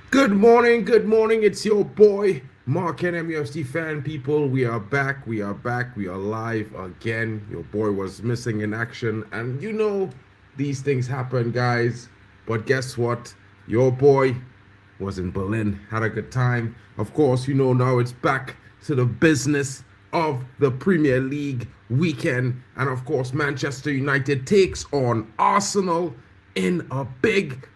Good morning, good morning. It's your boy, MarkN MUFC fan people. We are back, we are back, we are live again. Your boy was missing in action, and you know these things happen, guys. But guess what? Your boy was in Berlin, had a good time. Of course, you know now it's back to the business of the Premier League weekend. And of course, Manchester United takes on Arsenal in a big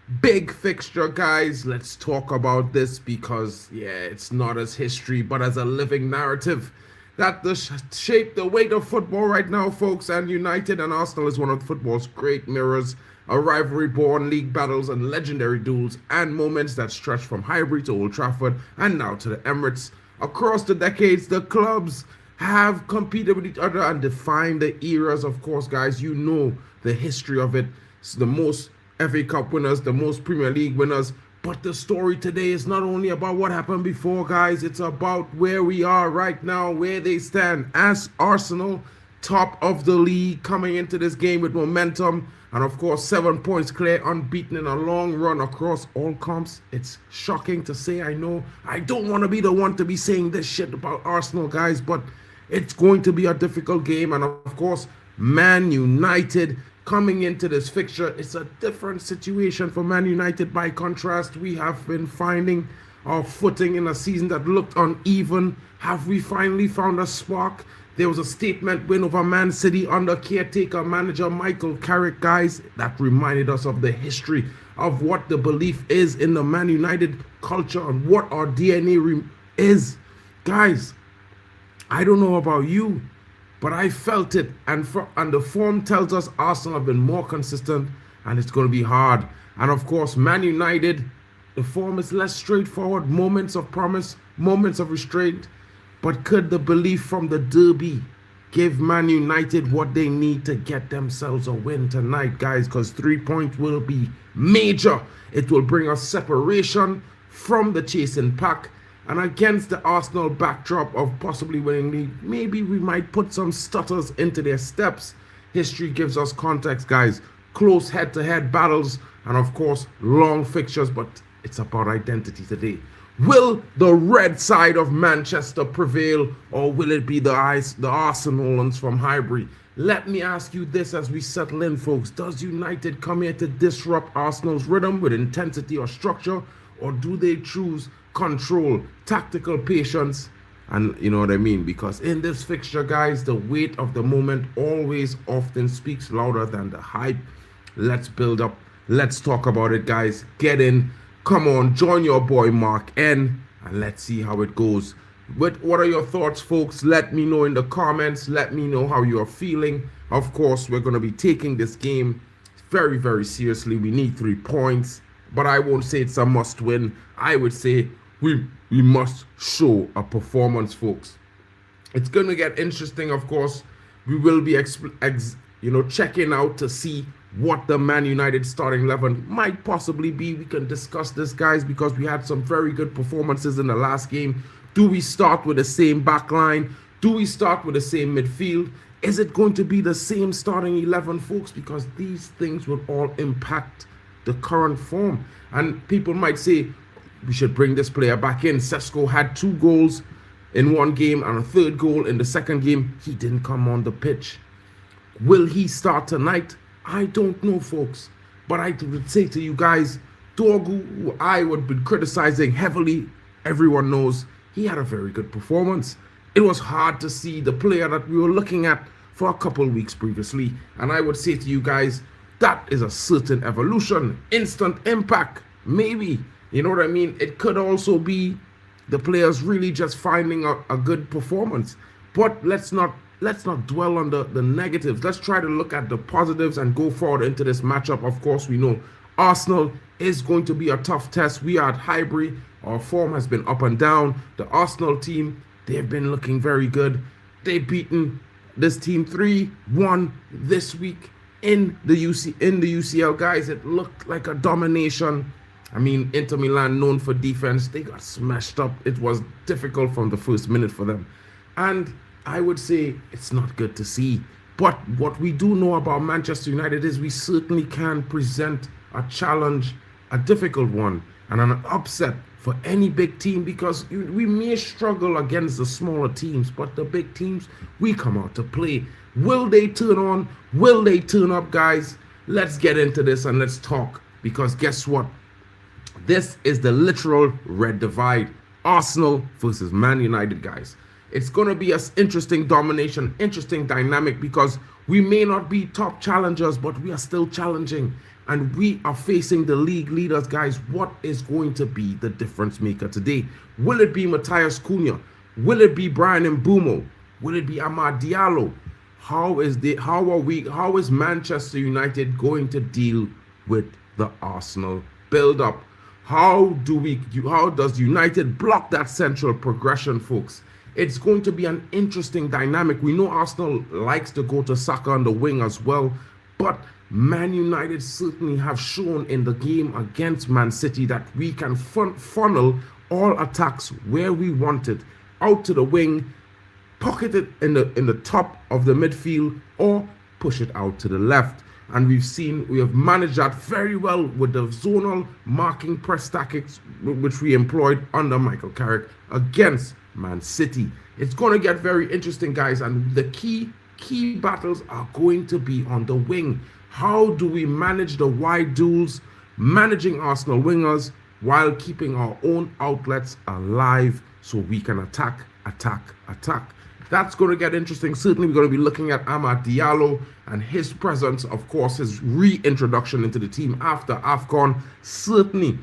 fixture, guys. Let's talk about this because, yeah, it's not as history, but as a living narrative that shape the weight of football right now, folks. And United and Arsenal is one of football's great mirrors, a rivalry born league battles and legendary duels and moments that stretch from Highbury to Old Trafford and now to the Emirates. Across the decades, the clubs have competed with each other and defined the eras. Of course, guys, you know the history of it. It's the most FA Cup winners, the most Premier League winners. But the story today is not only about what happened before, guys. It's about where we are right now, where they stand as Arsenal, top of the league, coming into this game with momentum. And of course, 7 points clear, unbeaten in a long run across all comps. It's shocking to say, I know. I don't want to be the one to be saying this shit about Arsenal, guys, but it's going to be a difficult game. And of course, Man United coming into this fixture, it's a different situation for Man United. By contrast, we have been finding our footing in a season that looked uneven. Have we finally found a spark? There was a statement win over Man City under caretaker manager Michael Carrick, guys, that reminded us of the history of what the belief is in the Man United culture and what our DNA is. Guys, I don't know about you, but I felt it, and the form tells us Arsenal have been more consistent, and it's going to be hard. And of course, Man United, the form is less straightforward, moments of promise, moments of restraint. But could the belief from the derby give Man United what they need to get themselves a win tonight, guys? Because 3 points will be major. It will bring us separation from the chasing pack. And against the Arsenal backdrop of possibly winning league, maybe we might put some stutters into their steps. History gives us context, guys. Close head-to-head battles and, of course, long fixtures, but it's about identity today. Will the red side of Manchester prevail, or will it be the Arsenalans from Highbury? Let me ask you this as we settle in, folks. Does United come here to disrupt Arsenal's rhythm with intensity or structure, or do they choose control, tactical patience, and you know what I mean? Because in this fixture, guys, the weight of the moment always often speaks louder than the hype. Let's build up. Let's talk about it, guys. Get in. Come on, join your boy MarkN, and let's see how it goes. But what are your thoughts, folks? Let me know in the comments. Let me know how you are feeling. Of course, we're going to be taking this game very seriously. We need 3 points, but I won't say it's a must win. I would say we must show a performance, folks. It's going to get interesting, of course. We will be checking out to see what the Man United starting 11 might possibly be. We can discuss this, guys, because we had some very good performances in the last game. Do we start with the same back line? Do we start with the same midfield? Is it going to be the same starting 11, folks? Because these things will all impact the current form. And people might say, we should bring this player back in. Sesko had 2 goals in one game and a 3rd goal in the second game. He didn't come on the pitch. Will he start tonight? I don't know, folks. But I would say to you guys, Dorgu, who I would be criticizing heavily, everyone knows he had a very good performance. It was hard to see the player that we were looking at for a couple weeks previously. And I would say to you guys, that is a certain evolution, instant impact, maybe. You know what I mean? It could also be the players really just finding a good performance. But let's not dwell on the negatives. Let's try to look at the positives and go forward into this matchup. Of course, we know Arsenal is going to be a tough test. We are at Highbury. Our form has been up and down. The Arsenal team, they've been looking very good. They've beaten this team 3-1 this week in the UCL, guys. It looked like a domination. I mean, Inter Milan, known for defense, they got smashed up. It was difficult from the first minute for them. And I would say it's not good to see. But what we do know about Manchester United is we certainly can present a challenge, a difficult one. and an upset for any big team, because we may struggle against the smaller teams, but the big teams, we come out to play. Will they turn on? Will they turn up, guys? Let's get into this and let's talk, because guess what? This is the literal red divide. Arsenal versus Man United, guys. It's going to be an interesting domination, interesting dynamic, because we may not be top challengers, but we are still challenging. And we are facing the league leaders, guys. What is going to be the difference maker today? Will it be Matthias Cunha? Will it be Brian Mbeumo? Will it be Amad Diallo? How is Manchester United going to deal with the Arsenal build-up? How does United block that central progression, folks? It's going to be an interesting dynamic. We know Arsenal likes to go to Saka on the wing as well, but Man United certainly have shown in the game against Man City that we can funnel all attacks where we want it, out to the wing, pocket it in the top of the midfield, or push it out to the left. And we have managed that very well with the zonal marking press tactics which we employed under Michael Carrick against Man City. It's going to get very interesting, guys, and the key battles are going to be on the wing. How do we manage the wide duels, managing Arsenal wingers while keeping our own outlets alive so we can attack? That's going to get interesting. Certainly, we're going to be looking at Amad Diallo and his presence, of course, his reintroduction into the team after AFCON. Certainly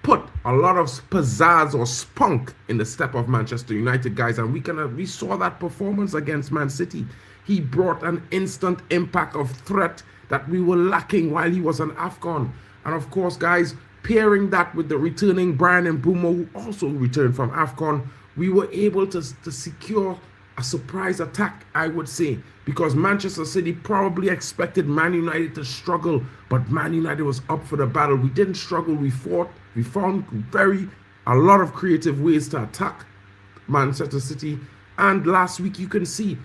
put a lot of pizzazz or spunk in the step of Manchester United, guys. And we saw that performance against Man City. He brought an instant impact of threat that we were lacking while he was on AFCON. And of course, guys, pairing that with the returning Brian Mbeumo, who also returned from AFCON, we were able to secure a surprise attack, I would say, because Manchester City probably expected Man United to struggle, but Man United was up for the battle. We didn't struggle, we fought, we found a lot of creative ways to attack Manchester City. And last week, you can see,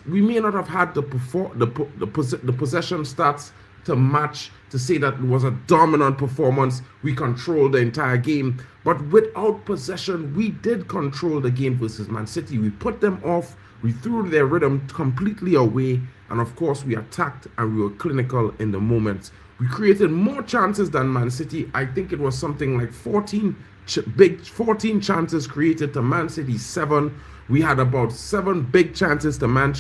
we may not have had the possession stats to match, to say that it was a dominant performance. We controlled the entire game, but without possession, we did control the game versus Man City. We put them off, we threw their rhythm completely away, and of course we attacked and we were clinical in the moments. We created more chances than Man City. I think it was something like 14 chances created to Man City's 7. We had about 7 big chances to Man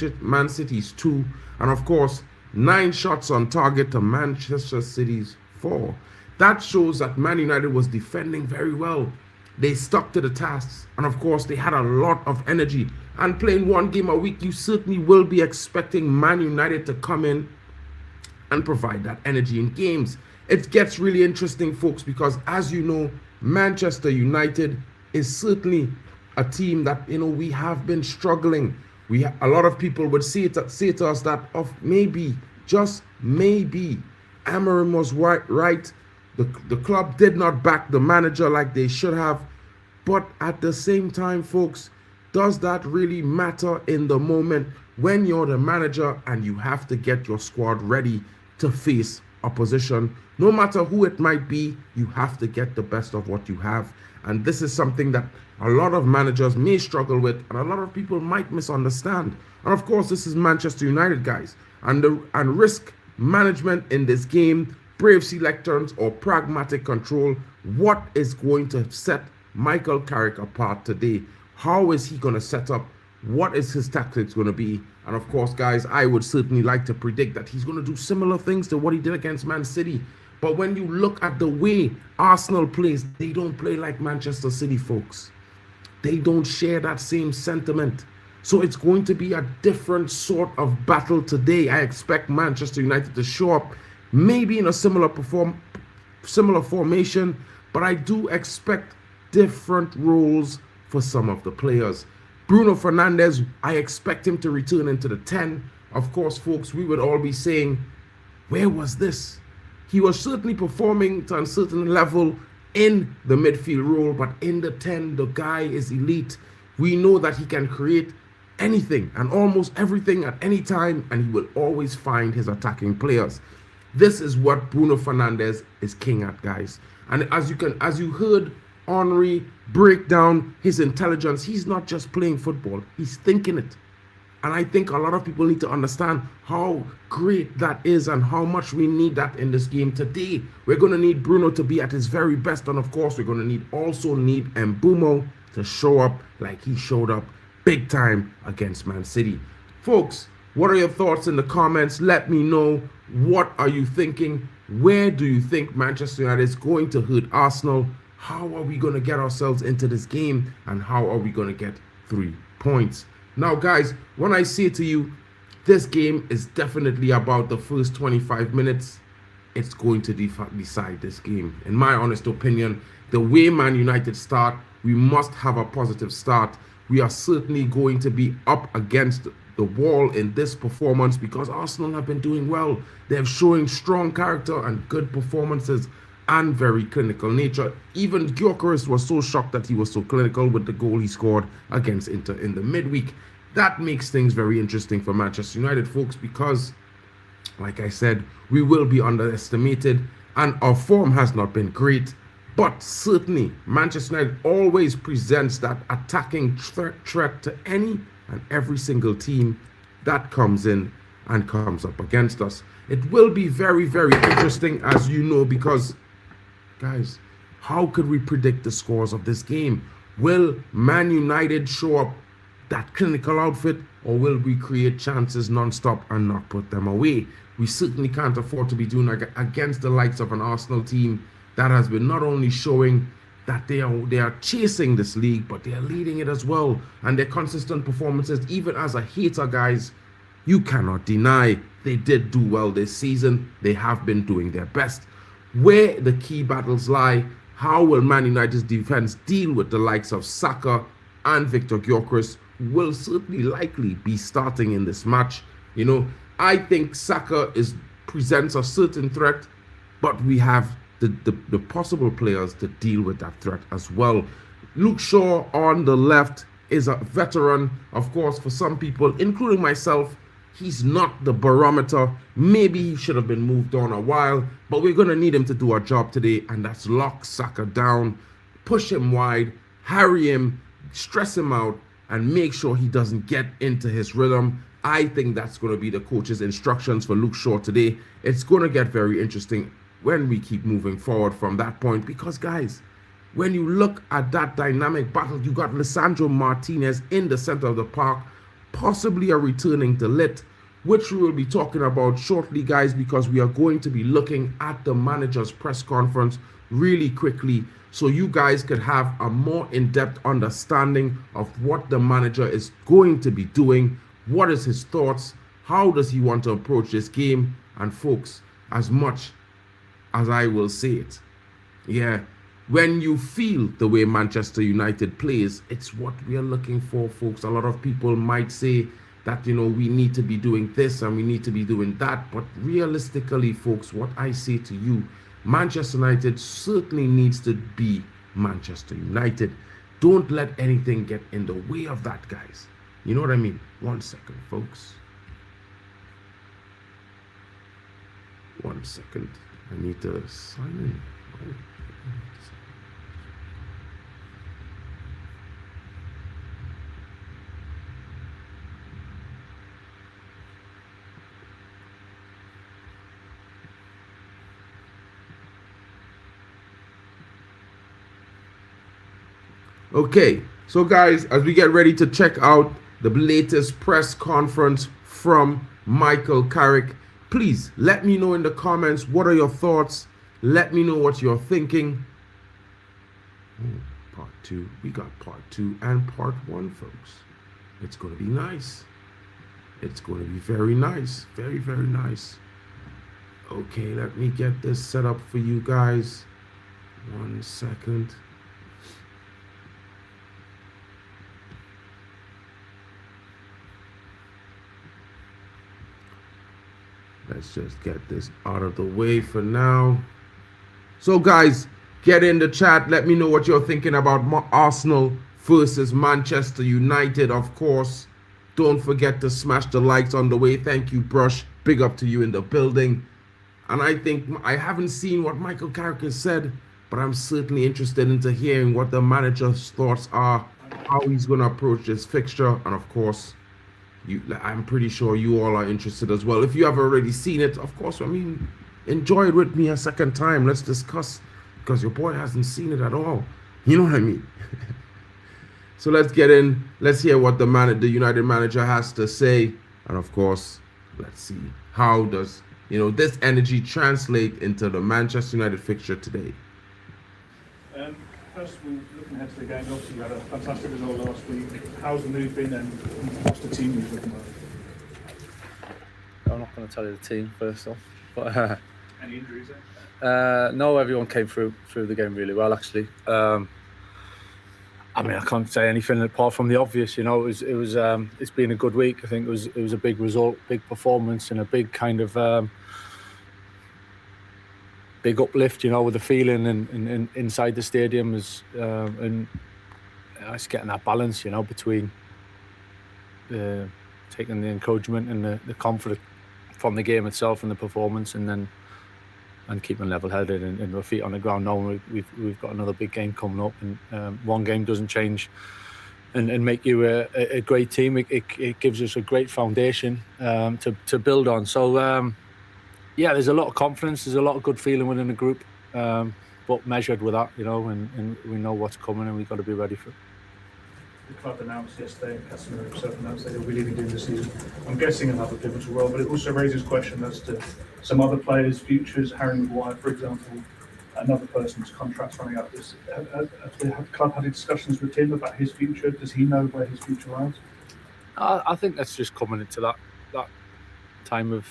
City's 2, and of course 9 shots on target to Manchester City's 4. That shows that Man United was defending very well. They stuck to the tasks, and of course they had a lot of energy. And playing one game a week, you certainly will be expecting Man United to come in and provide that energy in games. It gets really interesting, folks, because as you know, Manchester United is certainly a team that, we have been struggling. A lot of people would say to us that maybe, just maybe, Emirates was right. The club did not back the manager like they should have. But at the same time, folks, does that really matter in the moment when you're the manager and you have to get your squad ready to face opposition? No matter who it might be, you have to get the best of what you have. And this is something that a lot of managers may struggle with, and a lot of people might misunderstand. And of course, this is Manchester United, guys. And risk management in this game, brave selections or pragmatic control, what is going to set Michael Carrick apart today? How is he going to set up? What is his tactics going to be? And of course, guys, I would certainly like to predict that he's going to do similar things to what he did against Man City. But when you look at the way Arsenal plays, they don't play like Manchester City, folks. They don't share that same sentiment. So it's going to be a different sort of battle today. I expect Manchester United to show up maybe in a similar formation, but I do expect different roles for some of the players. Bruno Fernandes, I expect him to return into the 10. Of course, folks, we would all be saying, where was this? He was certainly performing to a certain level in the midfield role, but in the 10, the guy is elite. We know that he can create anything and almost everything at any time, and he will always find his attacking players. This is what Bruno Fernandes is king at, guys. And as you heard Henry break down his intelligence, he's not just playing football, he's thinking it. And I think a lot of people need to understand how great that is and how much we need that in this game today. We're going to need Bruno to be at his very best. And of course, we're going to also need Mbeumo to show up like he showed up big time against Man City. Folks, what are your thoughts in the comments? Let me know. What are you thinking? Where do you think Manchester United is going to hurt Arsenal? How are we going to get ourselves into this game? And how are we going to get 3 points? Now, guys, when I say to you, this game is definitely about the first 25 minutes. It's going to decide this game. In my honest opinion, the way Man United start, we must have a positive start. We are certainly going to be up against the wall in this performance because Arsenal have been doing well. They're showing strong character and good performances and very clinical nature. Even Gyökeres was so shocked that he was so clinical with the goal he scored against Inter in the midweek. That makes things very interesting for Manchester United, folks, because, like I said, we will be underestimated and our form has not been great. But certainly, Manchester United always presents that attacking threat to any and every single team that comes in and comes up against us. It will be very, very interesting, as you know, because, guys, how could we predict the scores of this game? Will Man United show up that clinical outfit, or will we create chances non-stop and not put them away? We certainly can't afford to be doing against the likes of an Arsenal team that has been not only showing that they are chasing this league, but they are leading it as well. And their consistent performances, even as a hater, guys, you cannot deny they did do well this season. They have been doing their best. Where the key battles lie, how will Man United's defense deal with the likes of Saka and Victor Gyökeres, will certainly likely be starting in this match. You know, I think Saka presents a certain threat, but we have the possible players to deal with that threat as well. Luke Shaw on the left is a veteran. Of course, for some people, including myself, he's not the barometer. Maybe he should have been moved on a while, but we're going to need him to do our job today, and that's lock Saka down, push him wide, harry him, stress him out, and make sure he doesn't get into his rhythm. I think that's going to be the coach's instructions for Luke Shaw today. It's going to get very interesting when we keep moving forward from that point, because, guys, when you look at that dynamic battle, you got Lisandro Martinez in the center of the park, possibly a returning to Lit, which we will be talking about shortly, guys, because we are going to be looking at the manager's press conference really quickly, so you guys could have a more in-depth understanding of what the manager is going to be doing, what is his thoughts, how does he want to approach this game. And folks, as much as I will say it, yeah, when you feel the way Manchester United plays, it's what we are looking for, folks. A lot of people might say that, you know, we need to be doing this and we need to be doing that, but realistically, folks, what I say to you, Manchester United certainly needs to be Manchester United. Don't let anything get in the way of that, guys. You know what I mean? 1 second, folks. 1 second. I need to sign in. Okay, so guys, as we get ready to check out the latest press conference from Michael Carrick, please let me know in the comments, what are your thoughts? Let me know what you're thinking. Part 2, we got part 2 and part 1, folks. It's going to be nice. It's going to be very nice, very, very nice. Okay, let me get this set up for you guys. 1 second. Let's just get this out of the way for now. So, guys, get in the chat. Let me know what you're thinking about Arsenal versus Manchester United, of course. Don't forget to smash the likes on the way. Thank you, Brush. Big up to you in the building. And I think I haven't seen what Michael Carrick has said, but I'm certainly interested into hearing what the manager's thoughts are, how he's going to approach this fixture, and of course, I'm pretty sure you all are interested as well. If you have already seen it, of course, I mean, enjoy it with me a second time. Let's discuss, because your boy hasn't seen it at all. You know what I mean? So let's get in. Let's hear what the United manager has to say, and of course, let's see how does this energy translate into the Manchester United fixture today. First of all, looking ahead to the game, obviously you had a fantastic result last week. How's the mood been, and what's the team mood looking like? I'm not going to tell you the team first off, but any injuries there? No, everyone came through the game really well, actually. I mean, I can't say anything apart from the obvious. It's been a good week. I think it was a big result, big performance, and a big kind of big uplift. With the feeling and inside the stadium and it's getting that balance. Between taking the encouragement and the confidence from the game itself and the performance, and keeping level-headed and our feet on the ground, knowing we've got another big game coming up, and one game doesn't change and make you a great team. It gives us a great foundation to build on. So yeah, there's a lot of confidence, there's a lot of good feeling within the group, but measured with that, and we know what's coming, and we've got to be ready for it. The club announced yesterday, and Casemiro himself announced that he'll be leaving during the season. I'm guessing another pivotal role, but it also raises question as to some other players' futures. Harry Maguire, for example, another person's contract's running out. Has the club had discussions with him about his future? Does he know where his future lies? I think that's just coming into that time of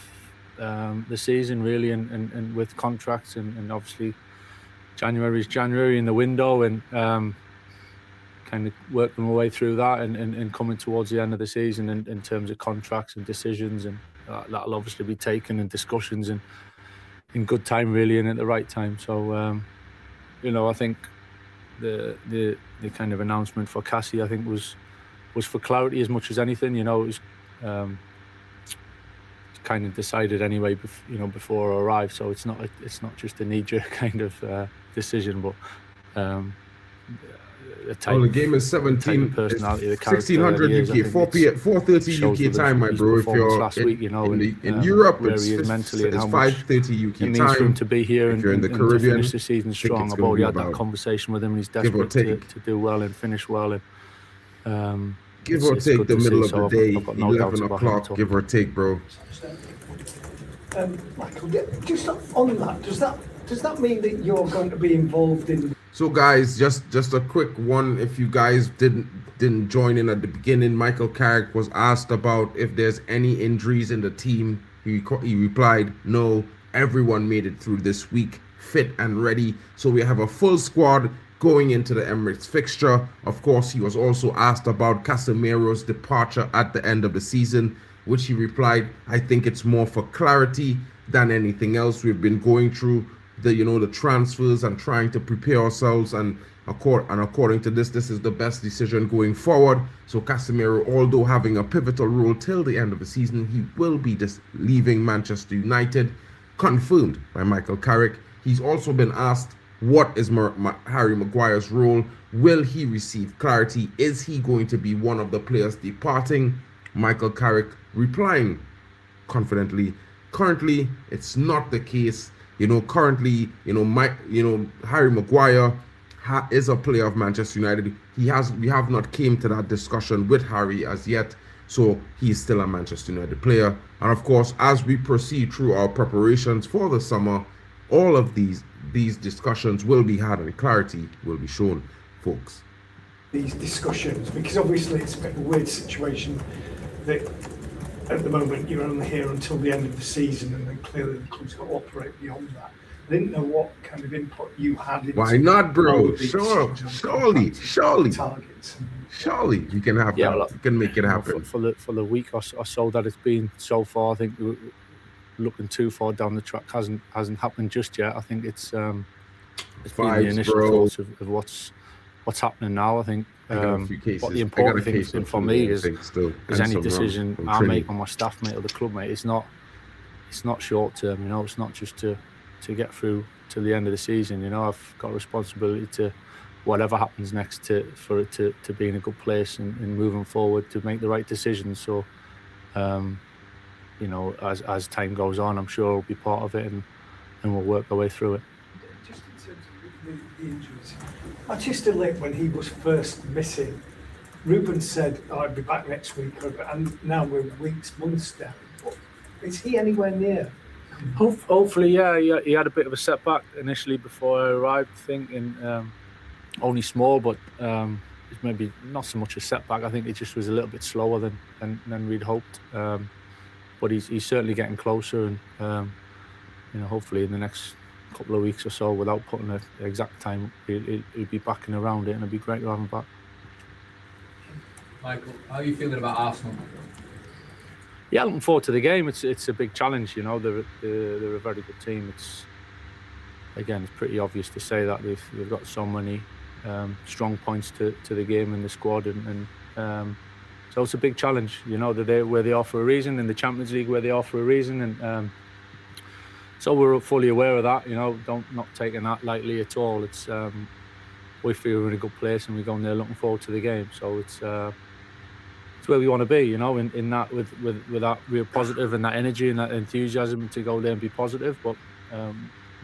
the season, really, and with contracts, and obviously January is January in the window, and kind of working my way through that and coming towards the end of the season in terms of contracts and decisions, and that'll obviously be taken in discussions and in good time, really, and at the right time. So I think the kind of announcement for Cassie, I think was for clarity as much as anything. It was kind of decided anyway, before I arrived. So it's not just a knee-jerk kind of decision, but the game is 1600 UK, 4:30 UK time, my bro. If you're in Europe, it's 5:30 UK it time. means for him to be here, if and you're in the to Caribbean, finish the season strong. I've already had that conversation with him, and he's desperate to do well and finish well. And give or take the middle of the day, 11 o'clock, give or take, bro. Michael, just on that, does that mean that you're going to be involved in? So guys, just a quick one. If you guys didn't join in at the beginning, Michael Carrick was asked about if there's any injuries in the team. He replied, no, everyone made it through this week, fit and ready. So we have a full squad going into the Emirates fixture. Of course, he was also asked about Casemiro's departure at the end of the season, which he replied, I think it's more for clarity than anything else. We've been going through the transfers and trying to prepare ourselves, and according to this is the best decision going forward. So Casemiro, although having a pivotal role till the end of the season, he will be leaving Manchester United, confirmed by Michael Carrick. He's also been asked, what is Harry Maguire's role? Will he receive clarity? Is he going to be one of the players departing? Michael Carrick replying confidently, currently it's not the case. Currently, Harry Maguire is a player of Manchester United. We have not came to that discussion with Harry as yet, so he's still a Manchester United player. And of course, as we proceed through our preparations for the summer, all of these discussions will be had and clarity will be shown, folks. These discussions, because obviously it's a bit of a weird situation that at the moment you're only here until the end of the season, and then clearly the club's got to operate beyond that. I didn't know what kind of input you had into. Why not, bro? Surely targets. Surely you can have that. Look, you can make it happen. For the week or so that it's been so far, I think looking too far down the track hasn't happened just yet. I think it's been the initial thoughts of what's happening now. I think what the important thing for me is any decision I make on my staff mate or the club mate, it's not short term. It's not just to to get through to the end of the season. You know, I've got a responsibility to whatever happens next for it to be in a good place and moving forward to make the right decisions. So, you know, as time goes on, I'm sure we'll be part of it and we'll work our way through it. Just in terms of the injuries, Manchester Lake, when he was first missing, Ruben said, oh, I'll be back next week, and now we're weeks, months down. Is he anywhere near? Hopefully, yeah. He had a bit of a setback initially before I arrived, I think, and only small, but it's maybe not so much a setback. I think it just was a little bit slower than we'd hoped. But he's certainly getting closer, and you know, hopefully in the next couple of weeks or so, without putting an exact time, he'll be back and around it, and it'd be great to have him back. Michael, how are you feeling about Arsenal? Yeah, looking forward to the game. It's a big challenge, you know. They're a very good team. It's pretty obvious to say that they've got so many strong points to the game in the squad, and so it's a big challenge. You know, they're where they are for a reason, in the Champions League where they are for a reason, and so we're fully aware of that. You know, not taking that lightly at all. It's we feel we're in a good place, and we're going there looking forward to the game. So it's where we want to be, you know, in that with that real positive and that energy and that enthusiasm to go there and be positive. But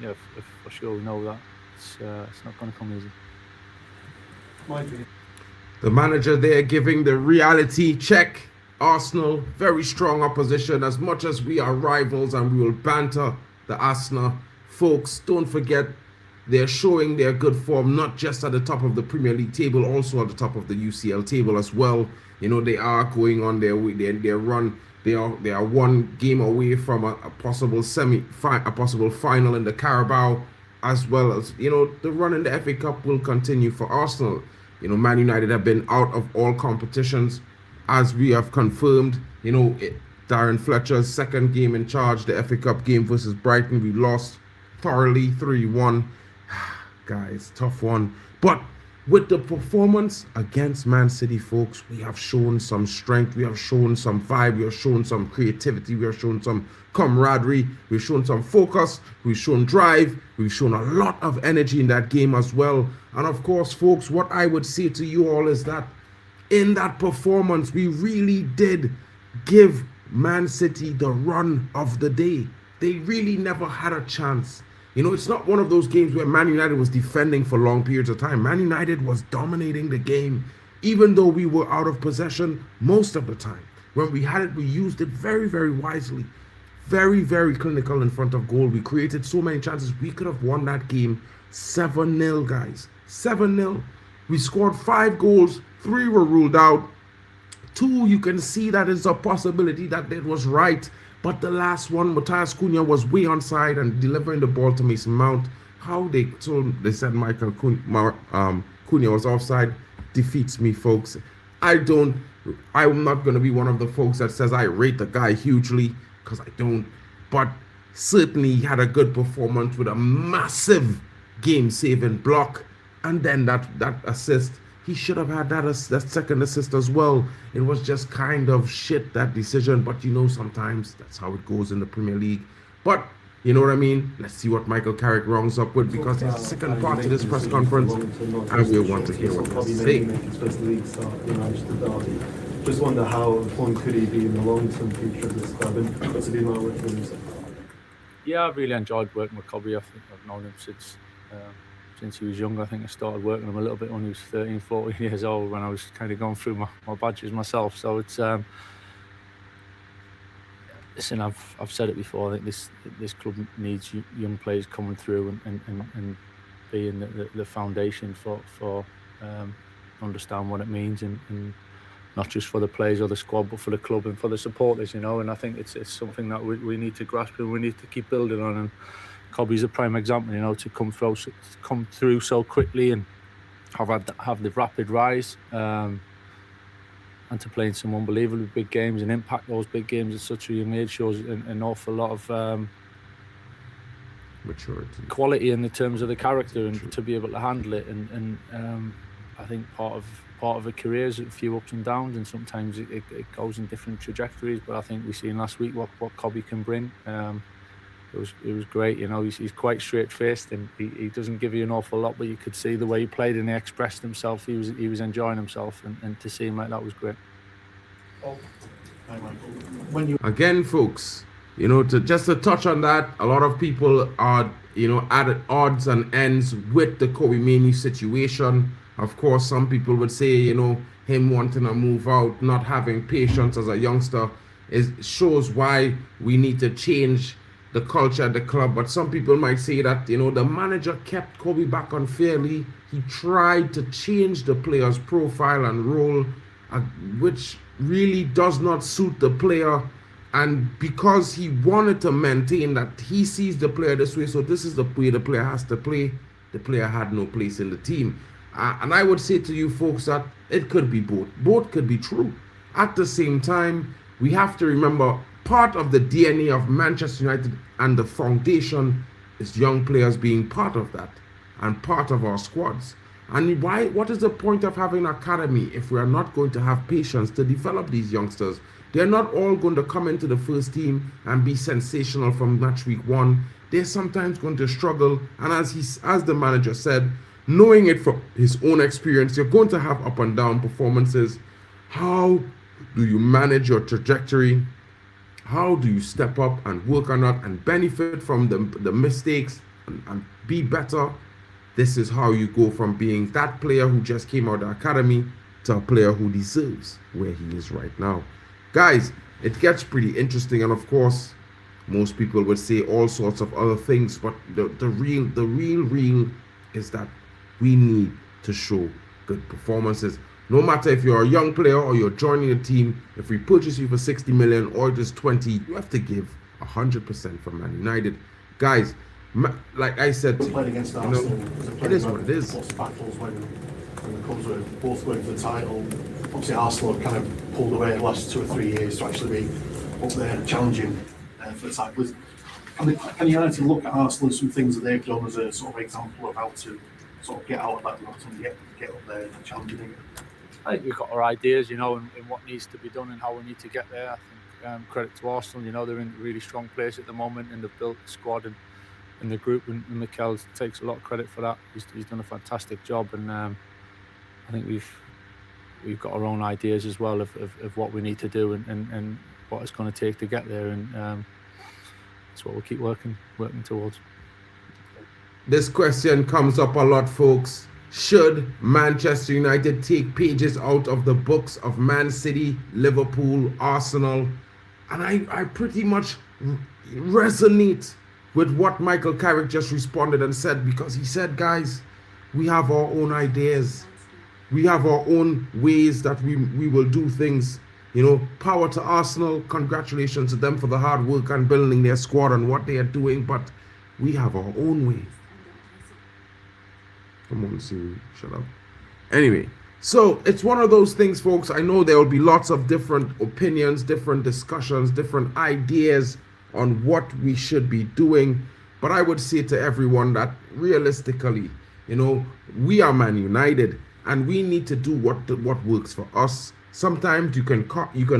yeah, for sure we know that it's not going to come easy. The manager there giving the reality check. Arsenal, very strong opposition. As much as we are rivals and we will banter the Arsenal folks, don't forget they're showing their good form, not just at the top of the Premier League table, also at the top of the UCL table as well. You know, they are going on their run. They are one game away from a possible possible final in the Carabao, as well as, you know, the run in the FA Cup will continue for Arsenal. You know, Man United have been out of all competitions, as we have confirmed. You know, Darren Fletcher's second game in charge, the FA Cup game versus Brighton, we lost thoroughly 3-1. Guys, tough one. But with the performance against Man City, folks, we have shown some strength, we have shown some vibe, we have shown some creativity, we have shown some camaraderie, we've shown some focus, we've shown drive, we've shown a lot of energy in that game as well. And of course, folks, what I would say to you all is that in that performance, we really did give Man City the run of the day. They really never had a chance. You know, it's not one of those games where Man United was defending for long periods of time. Man United was dominating the game, even though we were out of possession most of the time. When we had it, we used it very, very wisely. Very, very clinical in front of goal. We created so many chances. We could have won that game 7-0, guys. 7-0. We scored 5 goals. 3 were ruled out. 2, you can see that it's a possibility that it was right. But the last one, Matthias Cunha was way onside and delivering the ball to Mason Mount. They said Michael Cunha was offside, defeats me, folks. I'm not going to be one of the folks that says I rate the guy hugely, because I don't. But certainly he had a good performance with a massive game-saving block. And then that assist, he should have had that second assist as well. It was just kind of shit, that decision. But you know, sometimes that's how it goes in the Premier League. But you know what I mean? Let's see what Michael Carrick rounds up with, because there's a second part to this press conference, and we'll want to hear what he has to say. Just wonder how important could he be in the long-term future of this club, and what's it been like working with him? Yeah, I've really enjoyed working with Cobby. I think I've known him since he was young. I think I started working with him a little bit when he was 13, 14 years old, when I was kind of going through my badges myself. So it's listen, I've said it before. I think this club needs young players coming through and being the foundation for understand what it means, and not just for the players or the squad, but for the club and for the supporters, you know. And I think it's something that we need to grasp and we need to keep building on. And Cobby's a prime example, you know, to come through so quickly and have the rapid rise, and to play in some unbelievably big games and impact those big games at such a young age shows an awful lot of maturity, quality in the terms of the character, and to be able to handle it. And I think part of a career is a few ups and downs, and sometimes it goes in different trajectories. But I think we've seen last week what Cobby can bring. it was great. You know, he's quite straight faced, and he doesn't give you an awful lot, but you could see the way he played and he expressed himself. He was enjoying himself, and to see him like that was great. Again, folks, you know, to touch on that, a lot of people are, you know, at odds and ends with the Kobe Mainoo situation. Of course, some people would say, you know, him wanting to move out, not having patience as a youngster, shows why we need to change the culture at the club. But some people might say that, you know, the manager kept Kobe back unfairly. He tried to change the player's profile and role, which really does not suit the player. And because he wanted to maintain that he sees the player this way, so this is the way the player has to play, the player had no place in the team. And I would say to you folks that it could be both. Both could be true. At the same time, we have to remember part of the DNA of Manchester United and the foundation is young players being part of that and part of our squads. And what is the point of having an academy if we are not going to have patience to develop these youngsters? They're not all going to come into the first team and be sensational from match week 1. They're sometimes going to struggle. And as the manager said, knowing it from his own experience, you're going to have up and down performances. How do you manage your trajectory? How do you step up and work on that and benefit from the mistakes and be better? This is how you go from being that player who just came out of the academy to a player who deserves where he is right now. Guys, it gets pretty interesting, and of course, most people would say all sorts of other things, but the real is that we need to show good performances. No matter if you're a young player or you're joining a team, if we purchase you for 60 million or just 20, you have to give 100% for Man United. Guys, like I said, played against Arsenal. It is what it is. Lots of battles when the clubs were both going for the title. Obviously, Arsenal have kind of pulled away the last 2 or 3 years to actually be up there challenging for the title. Can United look at Arsenal as some things that they've done as a sort of example of how to sort of get out of that rut and get up there and challenging again? I think we've got our ideas, you know, and what needs to be done and how we need to get there. I think credit to Arsenal, you know, they're in a really strong place at the moment, and they've built the squad and the group, and Mikel takes a lot of credit for that. He's done a fantastic job, and I think we've got our own ideas as well of what we need to do and what it's going to take to get there, and that's what we'll keep working towards. This question comes up a lot, folks. Should Manchester United take pages out of the books of Man City, Liverpool, Arsenal? And I pretty much resonate with what Michael Carrick just responded and said, because he said, guys, we have our own ideas. We have our own ways that we will do things. You know, power to Arsenal. Congratulations to them for the hard work and building their squad and what they are doing. But we have our own way. Come on, Siri, shut up. Anyway, so it's one of those things, folks. I know there will be lots of different opinions, different discussions, different ideas on what we should be doing. But I would say to everyone that realistically, you know, we are Man United and we need to do what works for us. Sometimes you can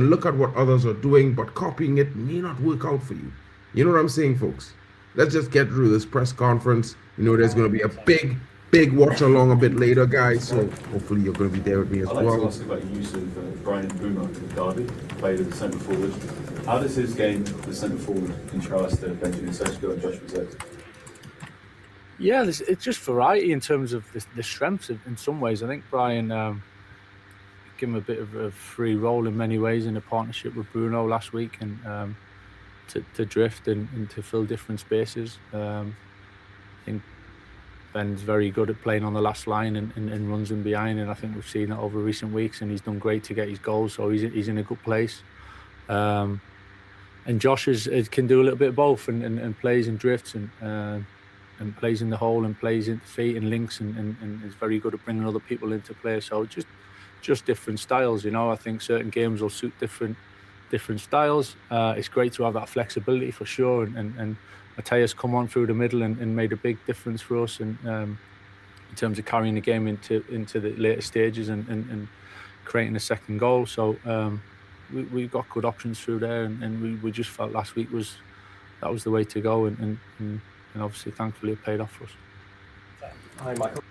look at what others are doing, but copying it may not work out for you. You know what I'm saying, folks? Let's just get through this press conference. You know, there's going to be a big watch along a bit later, guys. So hopefully you're going to be there with me as well. I'd like to ask about the use of Brian Bruno with Derby, played as a centre forward. How does his game, the centre forward, contrast to Benjamin Sesko and Josh Mazet? Yeah, it's just variety in terms of the strengths in some ways. I think Brian gave him a bit of a free role in many ways in a partnership with Bruno last week, and to drift and to fill different spaces. I think Ben's very good at playing on the last line and runs in behind, and I think we've seen it over recent weeks, and he's done great to get his goals, so he's in a good place. And Josh can do a little bit of both and plays and drifts and plays in the hole and plays in feet and links and is very good at bringing other people into play. So just different styles, you know. I think certain games will suit different styles. It's great to have that flexibility for sure, and Mateus come on through the middle and made a big difference for us in terms of carrying the game into the later stages and creating a second goal. So we've got good options through there, and we just felt last week was that was the way to go, and obviously, thankfully, it paid off for us. Hi, Michael.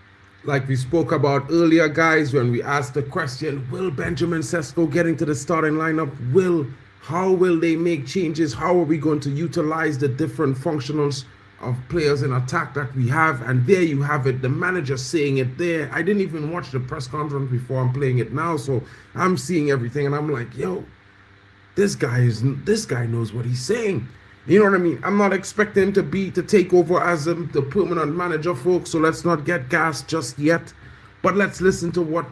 Like we spoke about earlier, guys, when we asked the question, will Benjamin Sesko get into the starting lineup? How will they make changes? How are we going to utilize the different functionals of players in attack that we have? And there you have it, the manager saying it there. I didn't even watch the press conference before I'm playing it now, so I'm seeing everything and I'm like, yo, this guy knows what he's saying. You know what I mean? I'm not expecting him to take over as the permanent manager, folks, so let's not get gassed just yet. But let's listen to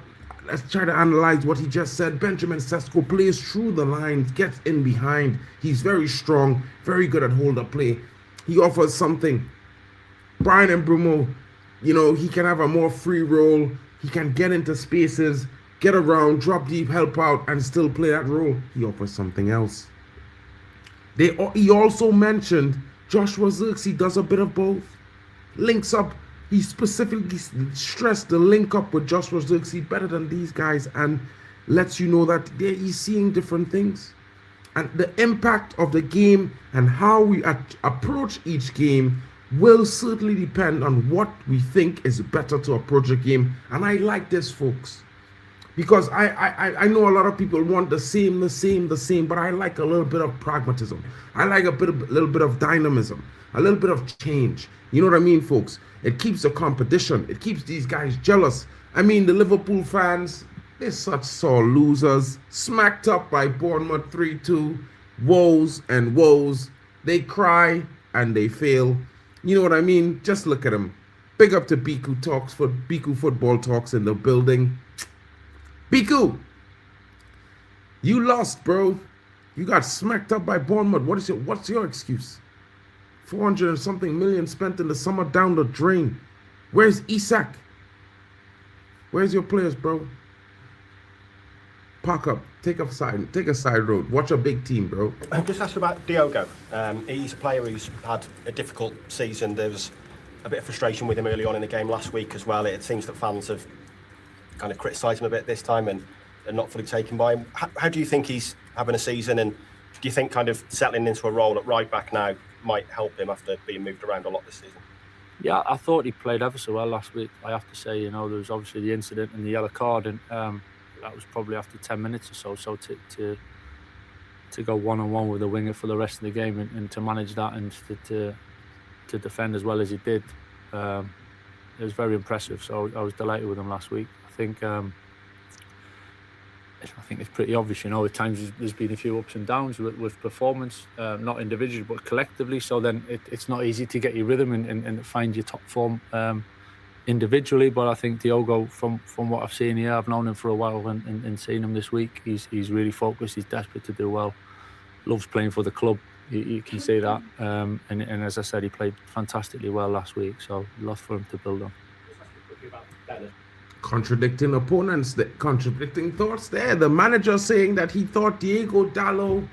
let's try to analyze what he just said. Benjamin Sesko plays through the lines, gets in behind. He's very strong, very good at hold-up play. He offers something. Brian and Brumo, you know, he can have a more free role. He can get into spaces, get around, drop deep, help out, and still play that role. He offers something else. He also mentioned Joshua Zirkzee does a bit of both. Links up. He specifically stressed the link up with Joshua Zirkzee better than these guys and lets you know that he's seeing different things. And the impact of the game and how we approach each game will certainly depend on what we think is better to approach a game. And I like this, folks, because I know a lot of people want the same, but I like a little bit of pragmatism. I like a little bit of dynamism, a little bit of change. You know what I mean, folks? It keeps the competition. It keeps these guys jealous. I mean, the Liverpool fans, they're such sore losers. Smacked up by Bournemouth 3-2. Woes and woes. They cry and they fail. You know what I mean? Just look at them. Big up to Biku Talks for Biku Football Talks in the building. Biku, you lost, bro. You got smacked up by Bournemouth. What's your excuse? 400 and something million spent in the summer down the drain. Where's Isak? Where's your players, bro? Park up. Take a side road. Watch a big team, bro. I'm just asking about Diogo. He's a player who's had a difficult season. There was a bit of frustration with him early on in the game last week as well. It seems that fans have kind of criticised him a bit this time and not fully taken by him. How do you think he's having a season, and do you think kind of settling into a role at right back now might help him after being moved around a lot this season? Yeah, I thought he played ever so well last week. I have to say, you know, there was obviously the incident and the yellow card, and that was probably after 10 minutes or so. So to go one-on-one with the winger for the rest of the game and to manage that and to defend as well as he did, it was very impressive. So I was delighted with him last week. I think it's pretty obvious, you know, at times there's been a few ups and downs with performance, not individually but collectively. So then it's not easy to get your rhythm and find your top form individually. But I think Diogo, from what I've seen here, I've known him for a while and seen him this week. He's really focused. He's desperate to do well. Loves playing for the club. You can see that. And as I said, he played fantastically well last week. So lots for him to build on. Contradicting opponents, contradicting thoughts there. The manager saying that he thought Diego Dalot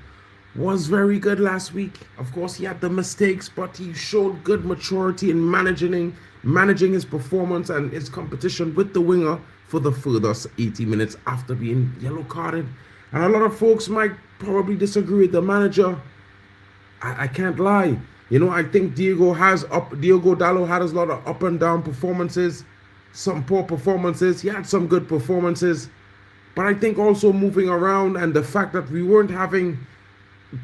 was very good last week. Of course, he had the mistakes, but he showed good maturity in managing his performance and his competition with the winger for the further 80 minutes after being yellow carded. And a lot of folks might probably disagree with the manager. I can't lie. You know, I think Diego Dalot had a lot of up and down performances. Some poor performances. He had some good performances. But I think also moving around and the fact that we weren't having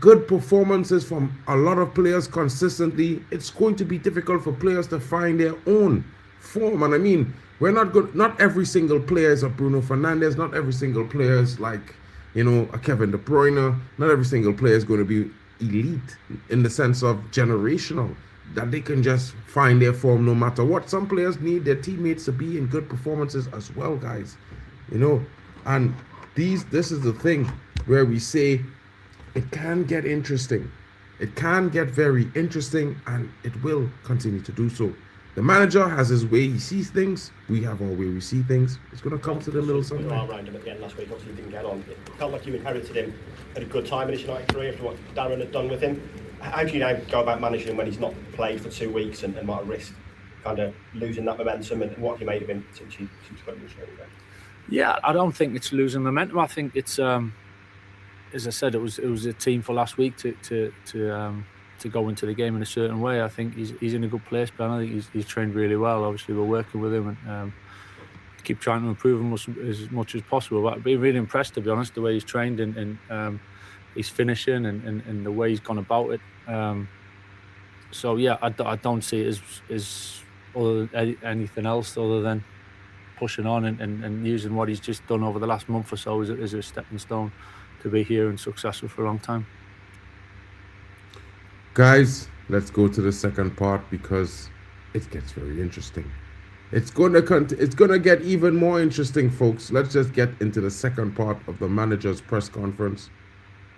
good performances from a lot of players consistently, it's going to be difficult for players to find their own form. And I mean, we're not good. Not every single player is a Bruno Fernandes. Not every single player is like, you know, a Kevin De Bruyne. Not every single player is going to be elite in the sense of generational, that they can just find their form no matter what. Some players need their teammates to be in good performances as well, guys. You know, and this is the thing where we say it can get interesting. It can get very interesting, and it will continue to do so. The manager has his way he sees things. We have our way we see things. It's going to come to the middle sometime. Around him at the end last week, obviously he didn't get on. It felt like you inherited him at a good time in his United career after what Darren had done with him. How do you now go about managing him when he's not played for 2 weeks and might risk kind of losing that momentum? And what have you made of him since you got him straight away? Yeah, I don't think it's losing momentum. I think it's, as I said, it was a team for last week to to go into the game in a certain way. I think he's in a good place, but I think he's trained really well. Obviously, we're working with him and keep trying to improve him as much as possible. But I've been really impressed, to be honest, the way he's trained and he's finishing and the way he's gone about it. So yeah, I don't see it as anything else other than pushing on and using what he's just done over the last month or so as a stepping stone to be here and successful for a long time. Guys, let's go to the second part because it gets very interesting. It's gonna get even more interesting, folks. Let's just get into the second part of the manager's press conference.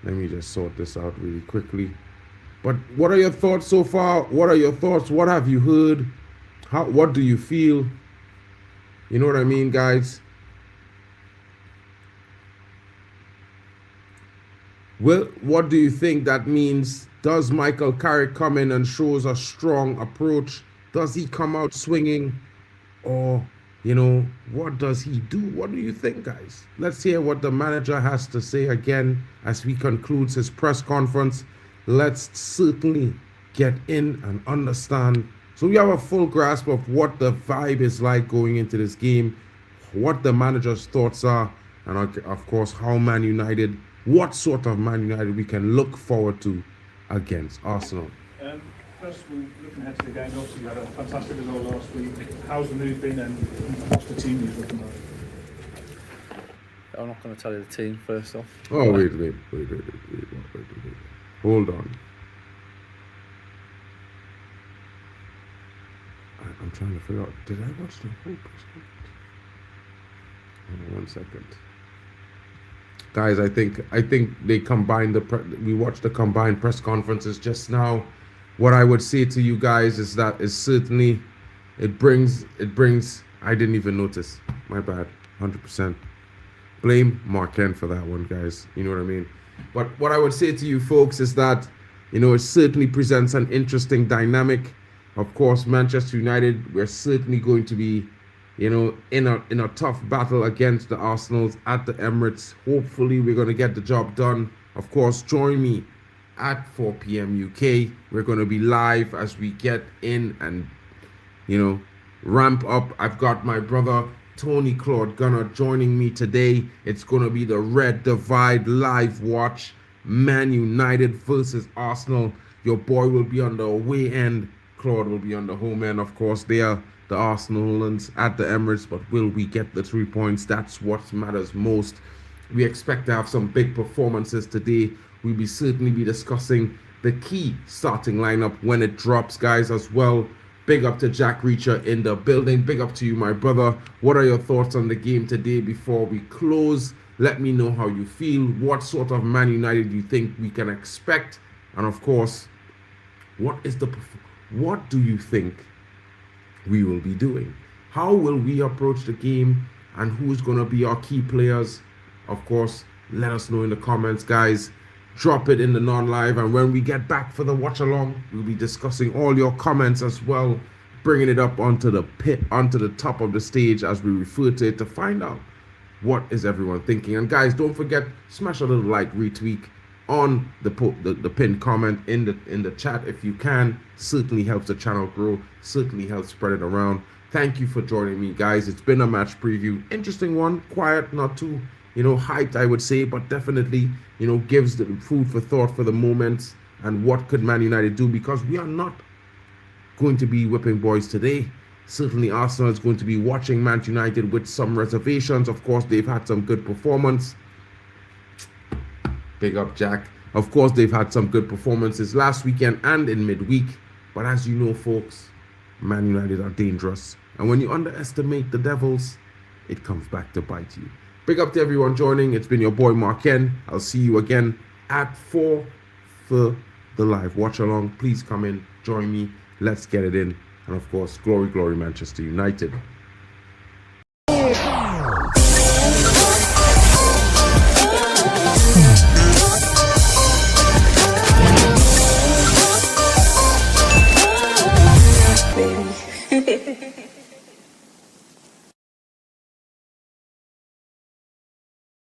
Let me just sort this out really quickly. But what are your thoughts so far? What are your thoughts? What have you heard? What do you feel? You know what I mean, guys? Well, what do you think that means? Does Michael Carrick come in and shows a strong approach? Does he come out swinging? Or, you know, what does he do? What do you think, guys? Let's hear what the manager has to say again as he concludes his press conference. Let's certainly get in and understand. So we have a full grasp of what the vibe is like going into this game, what the manager's thoughts are, and of course, how Man United, what sort of Man United we can look forward to against Arsenal. First of all, looking ahead to the game, obviously you had a fantastic result last week. How's the mood been and what's the team you're looking like? I'm not going to tell you the team first off. Oh, wait. Hold on. I'm trying to figure out, did I watch the whole press conference? Hold on 1 second. Guys, I think they combined we watched the combined press conferences just now. What I would say to you guys is that certainly it brings I didn't even notice. My bad. 100%. Blame MarkN for that one, guys. You know what I mean? But what I would say to you folks is that, you know, it certainly presents an interesting dynamic. Of course, Manchester United, we're certainly going to be, you know, in a tough battle against the Arsenals at the Emirates. Hopefully, we're going to get the job done. Of course, join me at 4 p.m. UK. We're going to be live as we get in and, you know, ramp up. I've got my brother Tony Claude Gunner joining me today. It's going to be the Red Divide live watch. Man United versus Arsenal. Your boy will be on the away end. Claude will be on the home end. Of course, they are the Arsenalans at the Emirates, but will we get the 3 points? That's what matters most. We expect to have some big performances today. We'll certainly be discussing the key starting lineup when it drops, guys, as well. Big up to Jack Reacher in the building. Big up to you, my brother. What are your thoughts on the game today before we close? Let me know how you feel. What sort of Man United do you think we can expect? And of course, what do you think we will be doing? How will we approach the game? And who's going to be our key players? Of course, let us know in the comments, guys. Drop it in the non-live, and when we get back for the watch along, we'll be discussing all your comments as well, bringing it up onto the top of the stage as we refer to it to find out what is everyone thinking. And guys, don't forget, smash a little like, retweet on the pinned comment in the chat if you can. Certainly helps the channel grow, certainly helps spread it around. Thank you for joining me, guys. It's been a match preview, interesting one, quiet, not too, you know, hyped, I would say, but definitely, you know, gives the food for thought for the moment. And what could Man United do? Because we are not going to be whipping boys today. Certainly Arsenal is going to be watching Man United with some reservations. Of course, they've had some good performance. Big up, Jack. Of course, they've had some good performances last weekend and in midweek. But as you know, folks, Man United are dangerous. And when you underestimate the Devils, it comes back to bite you. Big up to everyone joining. It's been your boy MarkN. I'll see you again at 4 for the live watch along. Please come in, join me. Let's get it in. And of course, glory, glory, Manchester United. Baby.